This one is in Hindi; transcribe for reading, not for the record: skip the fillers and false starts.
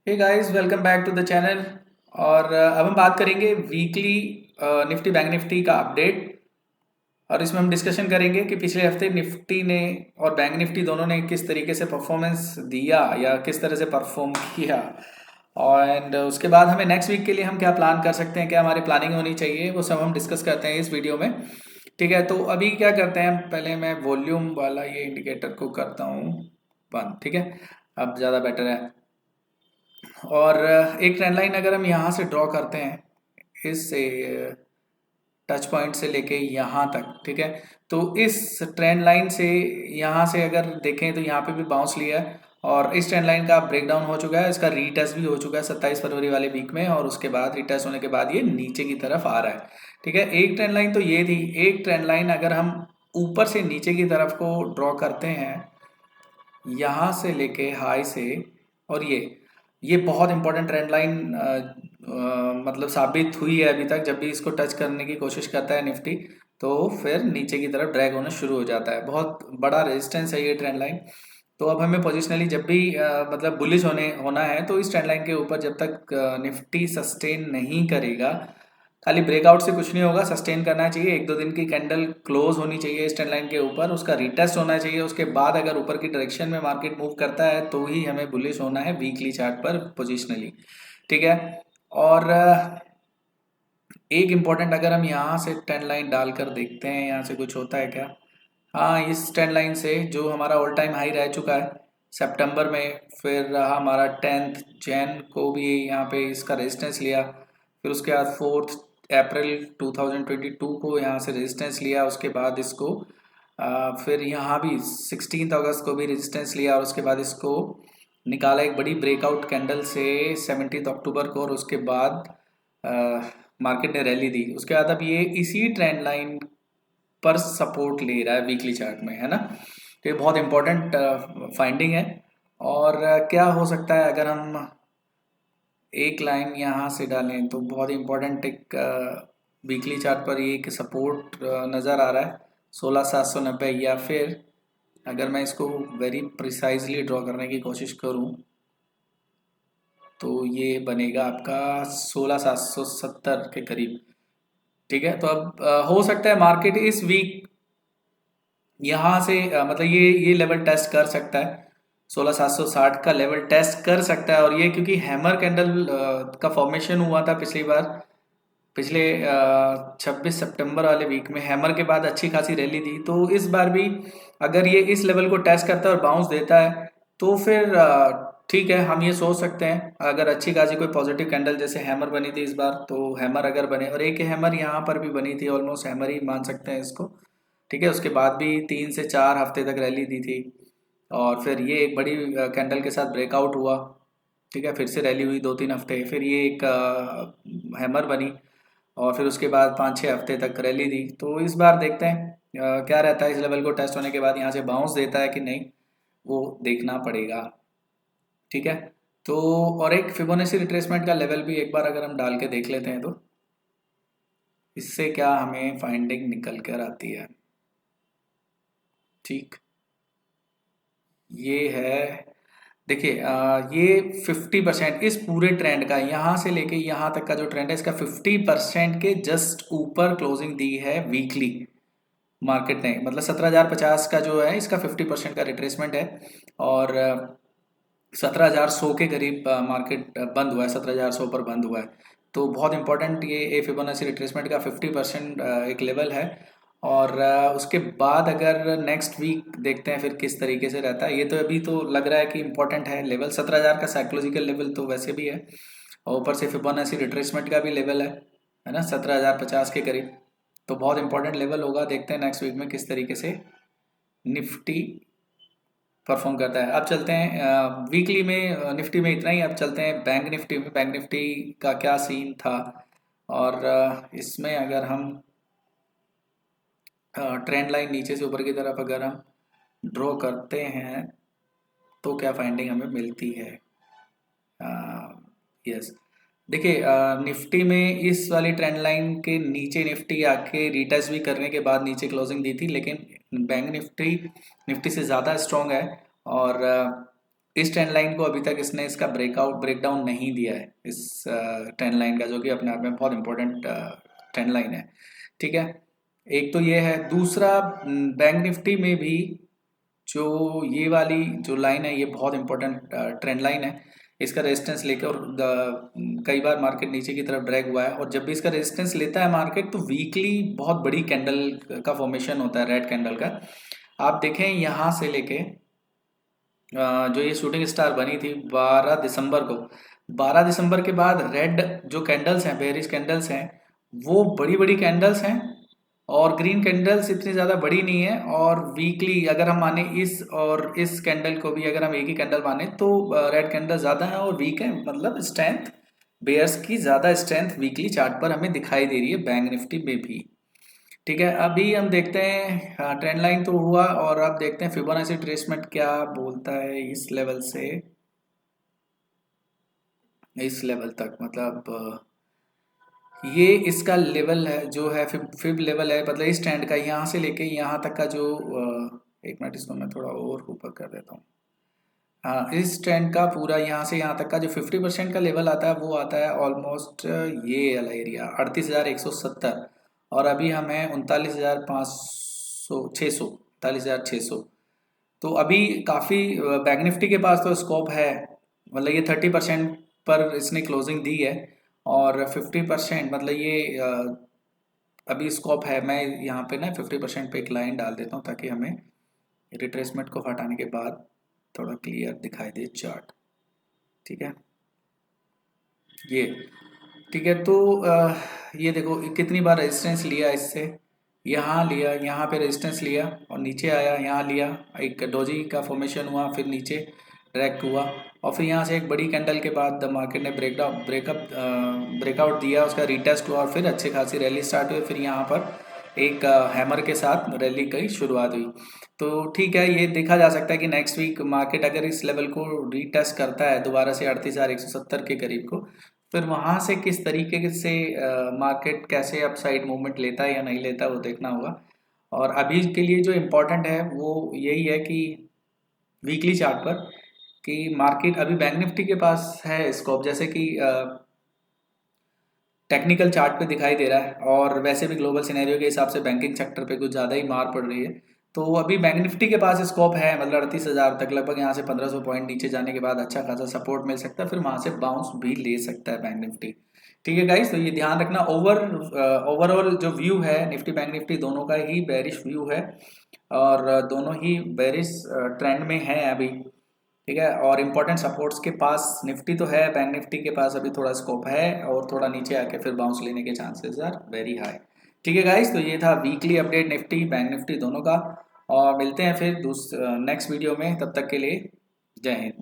Hey guys, welcome back to the channel. और अब हम बात करेंगे वीकली निफ्टी बैंक निफ्टी का अपडेट। और इसमें हम डिस्कशन करेंगे कि पिछले हफ्ते निफ्टी ने और बैंक निफ्टी दोनों ने किस तरीके से परफॉर्मेंस दिया या किस तरह से परफॉर्म किया। और उसके बाद हमें नेक्स्ट वीक के लिए हम क्या प्लान कर सकते हैं, क्या हमारी प्लानिंग होनी चाहिए, वो सब हम डिस्कस करते हैं इस वीडियो में। ठीक है, तो अभी क्या करते हैं, पहले मैं वॉल्यूम वाला ये इंडिकेटर को करता हूँ बंद। ठीक है, अब ज़्यादा बेटर है। और एक ट्रेंड लाइन अगर हम यहाँ से ड्रॉ करते हैं, इस टच पॉइंट से लेके यहाँ तक, ठीक है, तो इस ट्रेंड लाइन से यहाँ से अगर देखें तो यहाँ पे भी बाउंस लिया है और इस ट्रेंड लाइन का ब्रेक डाउन हो चुका है, इसका रीटेस्ट भी हो चुका है 27 फरवरी वाले वीक में। और उसके बाद रीटेस्ट होने के बाद ये नीचे की तरफ आ रहा है। ठीक है, एक ट्रेंड लाइन तो ये थी। एक ट्रेंड लाइन अगर हम ऊपर से नीचे की तरफ को ड्रॉ करते हैं, यहाँ से लेके हाई से, और ये बहुत इंपॉर्टेंट ट्रेंड लाइन मतलब साबित हुई है अभी तक। जब भी इसको टच करने की कोशिश करता है निफ्टी, तो फिर नीचे की तरफ ड्रैग होना शुरू हो जाता है। बहुत बड़ा रेजिस्टेंस है ये ट्रेंड लाइन। तो अब हमें पोजिशनली जब भी मतलब बुलिश होना है, तो इस ट्रेंड लाइन के ऊपर जब तक निफ्टी सस्टेन नहीं करेगा, खाली ब्रेकआउट से कुछ नहीं होगा, सस्टेन करना चाहिए। एक दो दिन की कैंडल क्लोज होनी चाहिए इस ट्रेंड लाइन के ऊपर, उसका रिटेस्ट होना चाहिए। उसके बाद अगर ऊपर की डायरेक्शन में मार्केट मूव करता है तो ही हमें बुलिश होना है वीकली चार्ट पर पोजिशनली। ठीक है, और एक इम्पॉर्टेंट, अगर हम यहाँ से ट्रेंड लाइन डालकर देखते हैं यहाँ से कुछ होता है क्या। हाँ, इस ट्रेंड लाइन से जो हमारा ऑल टाइम हाई रह चुका है सितंबर में, फिर रहा हमारा 10 जैन को भी यहाँ पे इसका रेजिस्टेंस लिया। फिर उसके बाद 4 अप्रैल 2022 को यहाँ से रेजिस्टेंस लिया। उसके बाद इसको फिर यहाँ भी 16 अगस्त को भी रेजिस्टेंस लिया और उसके बाद इसको निकाला एक बड़ी ब्रेकआउट कैंडल से 17 अक्टूबर को। और उसके बाद मार्केट ने रैली दी। उसके बाद अब ये इसी ट्रेंड लाइन पर सपोर्ट ले रहा है वीकली चार्ट में, है ना। तो ये बहुत इंपॉर्टेंट फाइंडिंग है। और क्या हो सकता है अगर हम एक लाइन यहाँ से डालें, तो बहुत इंपॉर्टेंट एक वीकली चार्ट पर ये एक सपोर्ट नज़र आ रहा है 16,790। या फिर अगर मैं इसको वेरी प्रिसाइजली ड्रॉ करने की कोशिश करूँ, तो ये बनेगा आपका 16,770 के करीब। ठीक है, तो अब हो सकता है मार्केट इस वीक यहाँ से मतलब ये लेवल टेस्ट कर सकता है, 16,760 का लेवल टेस्ट कर सकता है। और ये क्योंकि हैमर कैंडल का फॉर्मेशन हुआ था पिछली बार, पिछले 26 सितंबर वाले वीक में हैमर के बाद अच्छी खासी रैली दी। तो इस बार भी अगर ये इस लेवल को टेस्ट करता है और बाउंस देता है, तो फिर ठीक है, हम ये सोच सकते हैं अगर अच्छी खासी कोई पॉजिटिव कैंडल जैसे हैमर बनी थी इस बार, तो हैमर अगर बने, और एक हैमर यहाँ पर भी बनी थी, ऑलमोस्ट हैमर ही मान सकते हैं इसको। ठीक है, उसके बाद भी 3 से 4 हफ्ते तक रैली दी थी और फिर ये एक बड़ी कैंडल के साथ ब्रेकआउट हुआ। ठीक है, फिर से रैली हुई 2-3 हफ्ते, फिर ये एक हैमर बनी और फिर उसके बाद 5-6 हफ्ते तक रैली दी। तो इस बार देखते हैं क्या रहता है, इस लेवल को टेस्ट होने के बाद यहाँ से बाउंस देता है कि नहीं, वो देखना पड़ेगा। ठीक है, तो और एक फिबोनाची रिट्रेसमेंट का लेवल भी एक बार अगर हम डाल के देख लेते हैं, तो इससे क्या हमें फाइंडिंग निकल कर आती है। ठीक, ये है, देखिए ये 50% इस पूरे ट्रेंड का, यहाँ से लेके यहाँ तक का जो ट्रेंड है, इसका 50% के जस्ट ऊपर क्लोजिंग दी है वीकली मार्केट ने। मतलब 17,050 का जो है, इसका 50% का रिट्रेसमेंट है। और 17,100 के करीब मार्केट बंद हुआ है, 17,100 पर बंद हुआ है। तो बहुत इंपॉर्टेंट ये फिबोनाची रिट्रेसमेंट का 50% एक लेवल है। और उसके बाद अगर नेक्स्ट वीक देखते हैं फिर किस तरीके से रहता है। ये तो अभी तो लग रहा है कि इंपॉर्टेंट है लेवल 17,000 का, साइकोलॉजिकल लेवल तो वैसे भी है, और ऊपर से फिबोनाची रिट्रेसमेंट का भी लेवल है ना, 17,050 के करीब। तो बहुत इंपॉर्टेंट लेवल होगा। देखते हैं नेक्स्ट वीक में किस तरीके से निफ्टी परफॉर्म करता है। अब चलते हैं वीकली में, निफ्टी में इतना ही। अब चलते हैं बैंक निफ्टी में। बैंक निफ्टी का क्या सीन था, और इसमें अगर हम ट्रेंड लाइन नीचे से ऊपर की तरफ अगर हम ड्रॉ करते हैं, तो क्या फाइंडिंग हमें मिलती है। यस, देखिए निफ्टी में इस वाली ट्रेंड लाइन के नीचे निफ्टी आके रिटेस्ट भी करने के बाद नीचे क्लोजिंग दी थी, लेकिन बैंक निफ्टी निफ्टी से ज़्यादा स्ट्रॉन्ग है। और इस ट्रेंड लाइन को अभी तक इसने इसका ब्रेकडाउन नहीं दिया है, इस ट्रेंड लाइन का, जो कि अपने आप में बहुत इंपॉर्टेंट ट्रेंड लाइन है। ठीक है, एक तो ये है। दूसरा, बैंक निफ्टी में भी जो ये वाली जो लाइन है ये बहुत इंपॉर्टेंट ट्रेंड लाइन है। इसका रेजिस्टेंस लेके और कई बार मार्केट नीचे की तरफ ड्रैग हुआ है, और जब भी इसका रेजिस्टेंस लेता है मार्केट तो वीकली बहुत बड़ी कैंडल का फॉर्मेशन होता है, रेड कैंडल का। आप देखें यहाँ से लेके जो ये शूटिंग स्टार बनी थी 12 दिसंबर को, 12 दिसंबर के बाद रेड जो कैंडल्स हैं, बेयरिश कैंडल्स हैं, वो बड़ी बड़ी कैंडल्स हैं, और ग्रीन कैंडल्स इतनी ज़्यादा बड़ी नहीं है। और वीकली अगर हम माने इस और इस कैंडल को भी अगर हम एक ही कैंडल माने तो रेड कैंडल ज़्यादा है और वीक है, मतलब स्ट्रेंथ बेयर्स की ज़्यादा स्ट्रेंथ वीकली चार्ट पर हमें दिखाई दे रही है बैंक निफ्टी में भी। ठीक है, अभी हम देखते हैं ट्रेंड लाइन तो हुआ, और अब देखते हैं फिबोनाची रिट्रेसमेंट क्या बोलता है इस लेवल से इस लेवल तक। मतलब ये इसका लेवल है जो है फिब लेवल है, मतलब इस ट्रेंड का यहाँ से लेके यहाँ तक का जो एक मिनट, इसको मैं थोड़ा और ऊपर कर देता हूँ। हाँ, इस ट्रेंड का पूरा यहाँ से यहाँ तक का जो 50% का लेवल आता है वो आता है ऑलमोस्ट ये वाला एरिया 38,170, और अभी हम हैं 39,600। तो अभी काफ़ी बैंक निफ्टी के पास तो स्कोप है, मतलब ये 30% पर इसने क्लोजिंग दी है, और 50% मतलब ये अभी स्कोप है। मैं यहाँ पे ना 50% पे एक लाइन डाल देता हूँ ताकि हमें रिट्रेसमेंट को हटाने के बाद थोड़ा क्लियर दिखाई दे चार्ट। ठीक है, ये ठीक है। तो ये देखो कितनी बार रेजिस्टेंस लिया इससे, यहाँ लिया, यहाँ पे रेजिस्टेंस लिया और नीचे आया, यहाँ लिया, एक डोजी का फॉर्मेशन हुआ, फिर नीचे ड्रैग हुआ, और फिर यहाँ से एक बड़ी कैंडल के बाद द मार्केट ने ब्रेकआउट दिया, उसका रीटेस्ट हुआ और फिर अच्छी खासी रैली स्टार्ट हुई। फिर यहाँ पर एक हैमर के साथ रैली की शुरुआत हुई। तो ठीक है, ये देखा जा सकता है कि नेक्स्ट वीक मार्केट अगर इस लेवल को रीटेस्ट करता है दोबारा से 38,170 के करीब को, फिर वहाँ से किस तरीके से मार्केट कैसे अपसाइड मूवमेंट लेता है या नहीं लेता वो देखना होगा। और अभी के लिए जो इम्पोर्टेंट है वो यही है कि वीकली चार्ट पर कि मार्केट अभी बैंक निफ्टी के पास है स्कोप, जैसे कि टेक्निकल चार्ट पे दिखाई दे रहा है, और वैसे भी ग्लोबल सिनेरियो के हिसाब से बैंकिंग सेक्टर पे कुछ ज़्यादा ही मार पड़ रही है। तो अभी बैंक निफ्टी के पास स्कोप है, मतलब 38,000 तक, लगभग यहाँ से 1500 पॉइंट नीचे जाने के बाद अच्छा खासा सपोर्ट मिल सकता है, फिर वहाँ से बाउंस भी ले सकता है बैंक निफ्टी। ठीक है गाइस, तो ये ध्यान रखना। ओवरऑल जो व्यू है निफ्टी बैंक निफ्टी दोनों का ही बेरिश व्यू है, और दोनों ही बेरिश ट्रेंड में है अभी। ठीक है, और इम्पोर्टेंट सपोर्ट्स के पास निफ्टी तो है, बैंक निफ्टी के पास अभी थोड़ा स्कोप है, और थोड़ा नीचे आके फिर बाउंस लेने के चांसेस आर वेरी हाई। ठीक है गाइस, तो ये था weekly update Nifty bank Nifty दोनों का, और मिलते हैं फिर नेक्स्ट वीडियो में। तब तक के लिए जय हिंद।